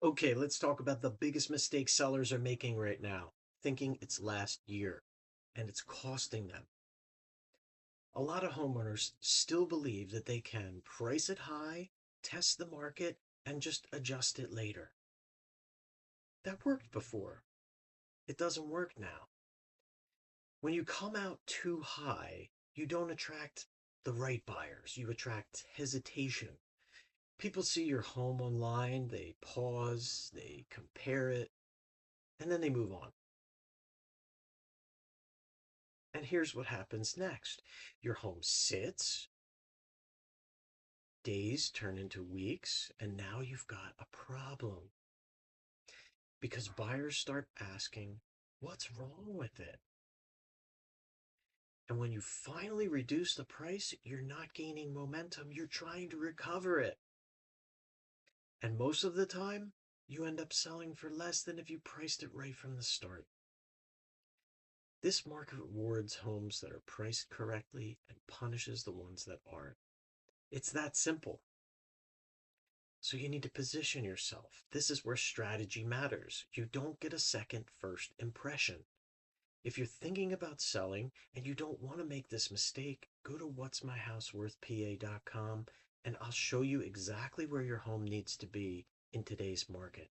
Okay, let's talk about the biggest mistake sellers are making right now, thinking it's last year, and it's costing them. A lot of homeowners still believe that they can price it high, test the market, and just adjust it later. That worked before. It doesn't work now. When you come out too high, you don't attract the right buyers. You attract hesitation. People see your home online, they pause, they compare it, and then they move on. And here's what happens next. Your home sits, days turn into weeks, and now you've got a problem because buyers start asking, what's wrong with it? And when you finally reduce the price, you're not gaining momentum, you're trying to recover it. And most of the time, you end up selling for less than if you priced it right from the start. This market rewards homes that are priced correctly and punishes the ones that aren't. It's that simple. So you need to position yourself. This is where strategy matters. You don't get a second first impression. If you're thinking about selling and you don't want to make this mistake, go to what'smyhouseworthpa.com and I'll show you exactly where your home needs to be in today's market.